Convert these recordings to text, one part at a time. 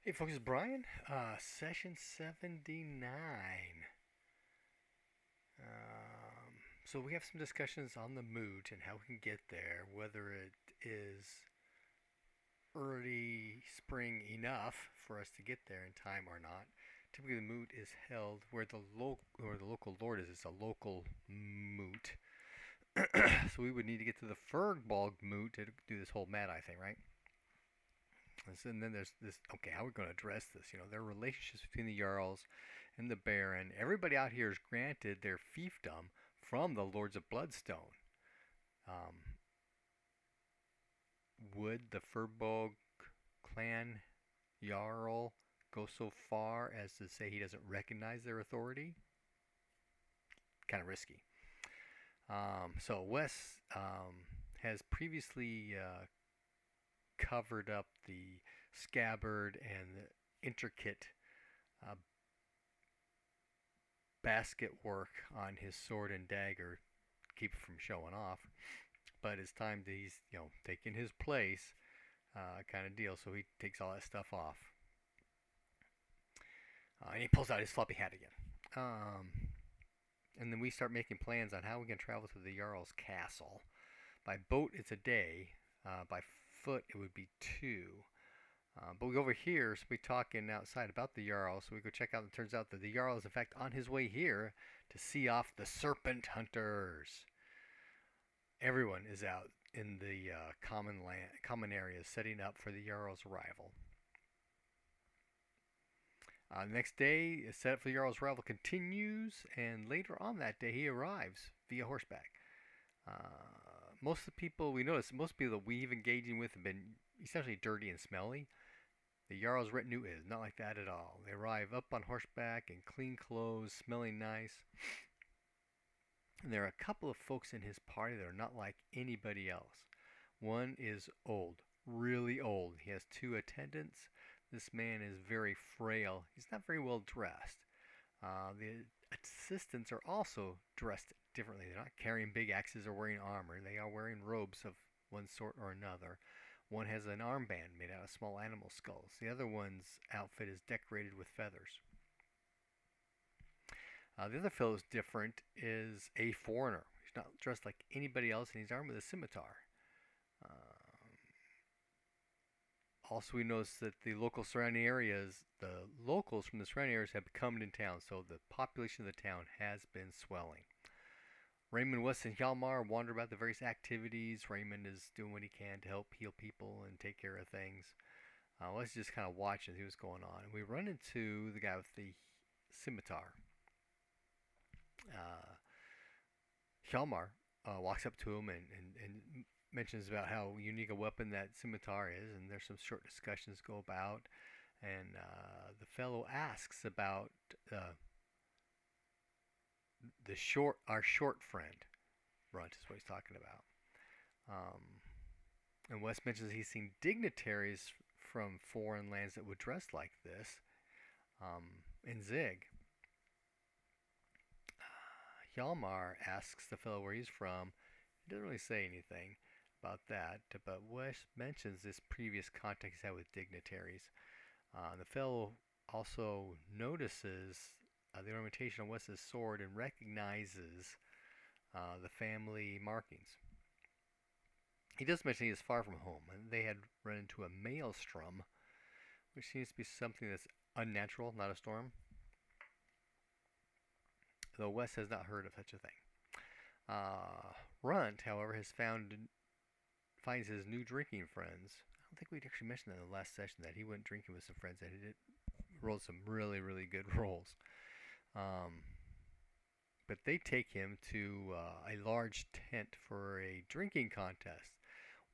Hey folks, it's Brian. Session 79. So we have some discussions on the moot and how we can get there, whether it is early spring enough for us to get there in time or not. Typically, the moot is held where the local lord is. It's a local moot. So we would need to get to the Fergbog moot to do this whole Mad Eye thing, right? And then there's this. Okay, how are we going to address this? There are relationships between the Jarls and the Baron. Everybody out here is granted their fiefdom from the Lords of Bloodstone. Um, would the Furbolg clan Jarl go so far as to say he doesn't recognize their authority? Kind of risky. So Wes has previously covered up the scabbard and the intricate uh, basket work on his sword and dagger to keep it from showing off. But it's time that he's taking his place, kind of deal. So he takes all that stuff off, and he pulls out his floppy hat again. And then we start making plans on how we can travel to the Jarl's castle. By boat, it's a day. By foot, it would be 2. But we go over here, so we're talking outside about the Jarl. So we go check out, and it turns out that the Jarl is in fact on his way here to see off the Serpent Hunters. Everyone is out in the common areas, setting up for the Jarl's arrival. Next day, set up for the Jarl's arrival continues, and later on that day, he arrives via horseback. Most of the people we notice, most people that we've engaging with have been essentially dirty and smelly. The Jarl's retinue is not like that at all. They arrive up on horseback in clean clothes, smelling nice. And there are a couple of folks in his party that are not like anybody else. One is old, really old. He has 2 attendants. This man is very frail. He's not very well dressed. The assistants are also dressed differently. They're not carrying big axes or wearing armor. They are wearing robes of one sort or another. One has an armband made out of small animal skulls. The other one's outfit is decorated with feathers. The other fellow who's different is a foreigner. He's not dressed like anybody else, and he's armed with a scimitar. Also, we notice that the locals from the surrounding areas have come into town, so the population of the town has been swelling. Raymond, West, and Hjalmar wander about the various activities. Raymond is doing what he can to help heal people and take care of things. Wes is just kind of watching, see what's going on. And we run into the guy with the scimitar. Hjalmar walks up to him and mentions about how unique a weapon that scimitar is, and there's some short discussions go about, and the fellow asks about our short friend. Runt is what he's talking about. And Wes mentions he's seen dignitaries from foreign lands that would dress like this in Zig. Hjalmar asks the fellow where he's from. He doesn't really say anything about that, but Wes mentions this previous contact he's had with dignitaries. The fellow also notices the ornamentation on Wes's sword and recognizes the family markings. He does mention he is far from home, and they had run into a maelstrom, which seems to be something that's unnatural, not a storm. Though Wes has not heard of such a thing. Runt, however, finds his new drinking friends. I don't think we'd actually mentioned that in the last session that he went drinking with some friends that he did rolled some really, really good rolls. But they take him to a large tent for a drinking contest.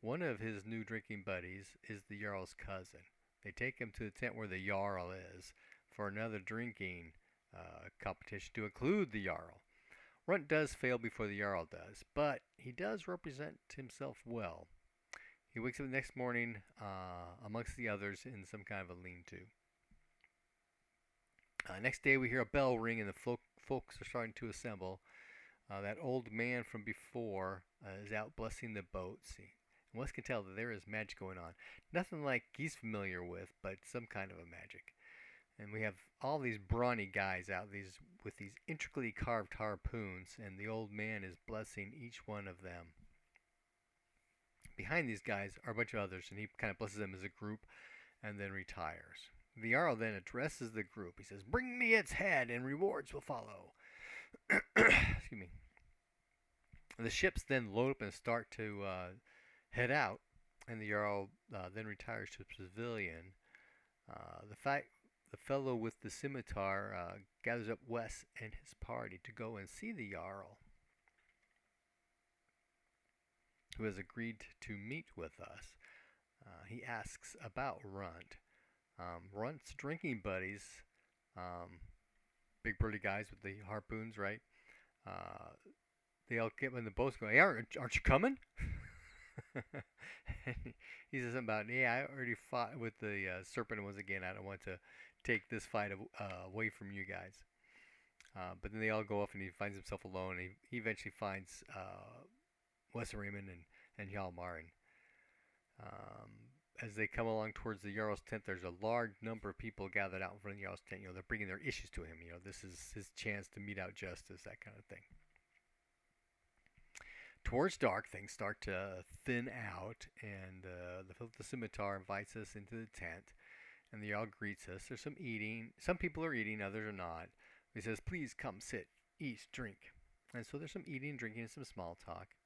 One of his new drinking buddies is the Jarl's cousin. They take him to the tent where the Jarl is for another drinking competition to include the Jarl. Runt does fail before the Jarl does, but he does represent himself well. He wakes up the next morning amongst the others in some kind of a lean-to. Next day we hear a bell ring and the folks are starting to assemble. That old man from before is out blessing the boats. Wes can tell that there is magic going on. Nothing like he's familiar with, but some kind of a magic. And we have all these brawny guys out these with these intricately carved harpoons, and the old man is blessing each one of them. Behind these guys are a bunch of others, and he kind of blesses them as a group and then retires. The Jarl then addresses the group. He says, "Bring me its head, and rewards will follow." Excuse me. The ships then load up and start to head out, and the Jarl then retires to the pavilion. The fellow with the scimitar gathers up Wes and his party to go and see the Jarl, who has agreed to meet with us. He asks about Runt. Runt's drinking buddies, big burly guys with the harpoons, right? They all get in the boats going, "Hey, aren't you coming?" He says something about, "Yeah, I already fought with the serpent once again. I don't want to take this fight away from you guys." But then they all go off, and he finds himself alone. And he eventually finds Wes Raymond and Hjalmar. As they come along towards the Jarl's tent, there's a large number of people gathered out in front of the Jarl's tent. They're bringing their issues to him. This is his chance to mete out justice, that kind of thing. Towards dark, things start to thin out, and the scimitar invites us into the tent, and the Jarl greets us. There's some eating. Some people are eating, others are not. He says, "Please come sit, eat, drink." And so there's some eating, drinking, and some small talk.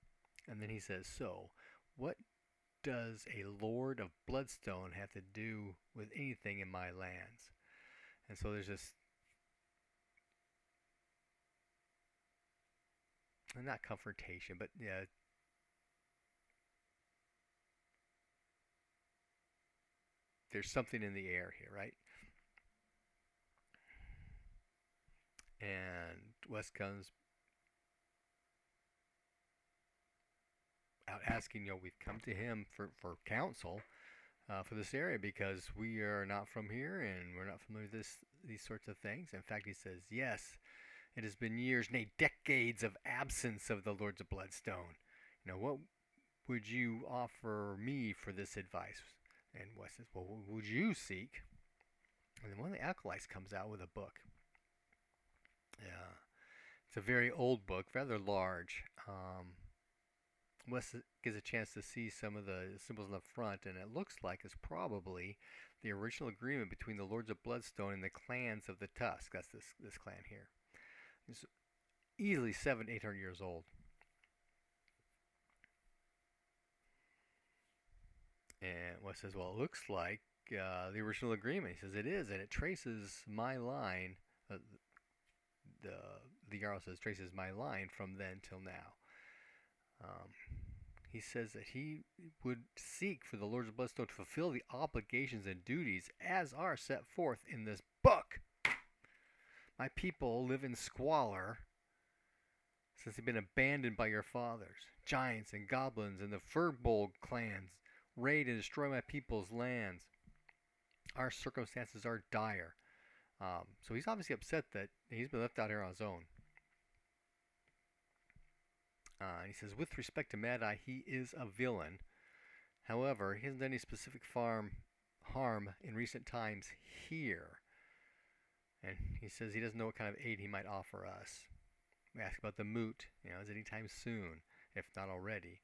And then he says, "So, what does a Lord of Bloodstone have to do with anything in my lands?" And so there's this, not confrontation, but yeah, there's something in the air here, right? And Wes comes out asking, we've come to him for counsel for this area because we are not from here and we're not familiar with these sorts of things. In fact, he says, "Yes, it has been years, nay, decades of absence of the Lords of Bloodstone. What would you offer me for this advice?" And Wes says, "Well, what would you seek?" And then one of the acolytes comes out with a book. Yeah, it's a very old book, rather large. Wes gets a chance to see some of the symbols on the front, and it looks like it's probably the original agreement between the Lords of Bloodstone and the clans of the Tusk. That's this clan here. It's easily 700-800 years old. And Wes says, "Well, it looks like the original agreement." He says, "It is, and it traces my line." The Jarl says, "Traces my line from then till now." He says that he would seek for the Lords of Bloodstone to fulfill the obligations and duties as are set forth in this book. My people live in squalor since they've been abandoned by your fathers. Giants and goblins and the Furbolg clans raid and destroy my people's lands. Our circumstances are dire." So he's obviously upset that he's been left out here on his own. He says, "With respect to Mad Eye, he is a villain. However, he hasn't done any specific harm in recent times here." And he says he doesn't know what kind of aid he might offer us. We ask about the moot. Is it anytime soon, if not already?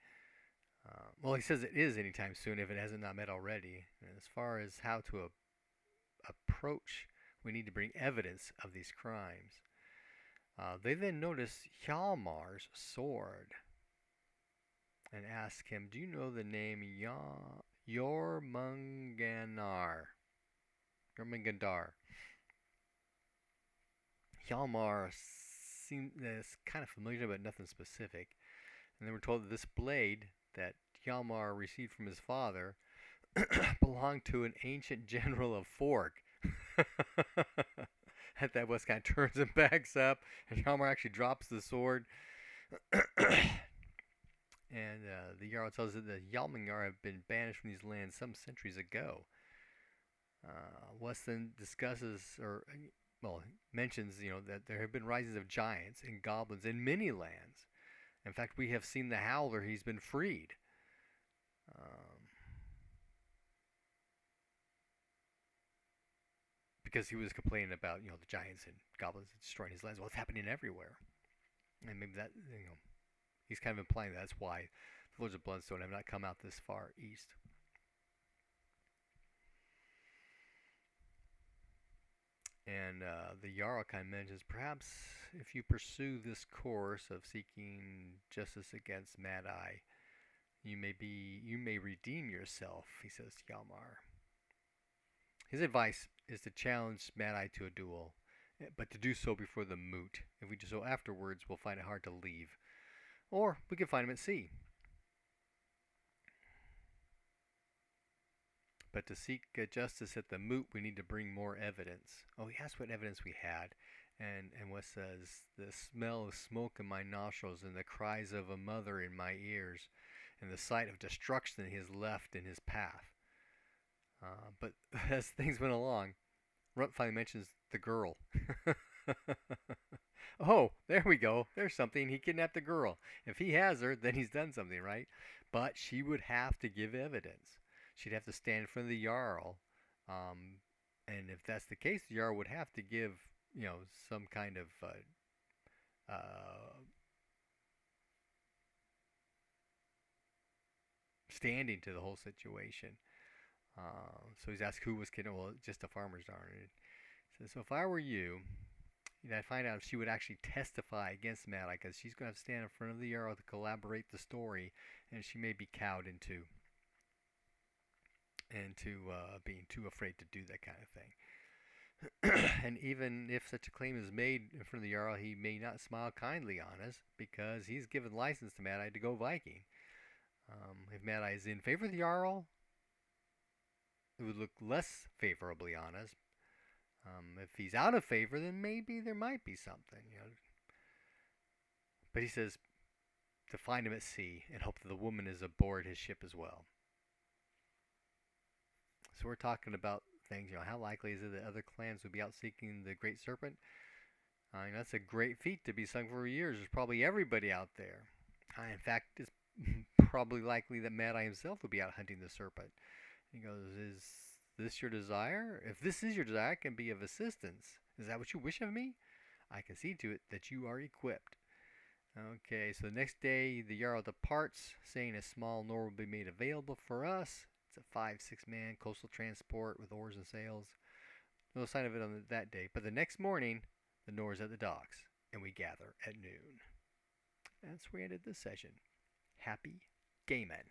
Well, he says it is anytime soon if it hasn't not met already. And as far as how to approach, we need to bring evidence of these crimes. They then notice Hjalmar's sword and ask him, "Do you know the name Jormungandr?" Jormungandr. Hjalmar seems kind of familiar, but nothing specific. And then we're told that this blade that Hjalmar received from his father belonged to an ancient general of Fork. At that, Wes kind of turns and backs up, and Hjalmar actually drops the sword. And the Jarl tells us that the Hjalmar have been banished from these lands some centuries ago. Wes then mentions, that there have been rises of giants and goblins in many lands. In fact, we have seen the Howler; he's been freed. Because he was complaining about the giants and goblins destroying his lands. Well, it's happening everywhere, and maybe that he's kind of implying that's why the Lords of Bloodstone have not come out this far east. And the Jarl kind of mentions perhaps if you pursue this course of seeking justice against Mad Eye, you may redeem yourself. He says to Hjalmar. His advice is to challenge Mad Eye to a duel, but to do so before the moot. If we do so afterwards, we'll find it hard to leave, or we can find him at sea. But to seek justice at the moot, we need to bring more evidence. Oh, he asked what evidence we had. And Wes says, the smell of smoke in my nostrils and the cries of a mother in my ears and the sight of destruction he has left in his path. But as things went along, Runt finally mentions the girl. Oh, there we go. There's something. He kidnapped the girl. If he has her, then he's done something, right? But she would have to give evidence. She'd have to stand in front of the Jarl. And if that's the case, the Jarl would have to give, some kind of standing to the whole situation. So he's asked who was kidnapped. Well, just a farmer's daughter. So if I were you, I'd find out if she would actually testify against Mad Eye, because she's going to have to stand in front of the Jarl to collaborate the story, and she may be cowed into being too afraid to do that kind of thing. And even if such a claim is made in front of the Jarl, he may not smile kindly on us, because he's given license to Mad Eye to go Viking. If Mad Eye is in favor of the Jarl, it would look less favorably on us. If he's out of favor, then maybe there might be something. But he says to find him at sea and hope that the woman is aboard his ship as well. So we're talking about things, how likely is it that other clans would be out seeking the Great Serpent? That's a great feat to be sung for years. There's probably everybody out there. In fact, it's probably likely that Mad Eye himself would be out hunting the serpent. He goes, is this your desire? If this is your desire, I can be of assistance. Is that what you wish of me? I can see to it that you are equipped. Okay, so the next day, the Jarl departs, saying a small Nor will be made available for us. It's a 5-6-man coastal transport with oars and sails. No sign of it on that day. But the next morning, the Nor's at the docks, and we gather at noon. That's where we ended this session. Happy gaming.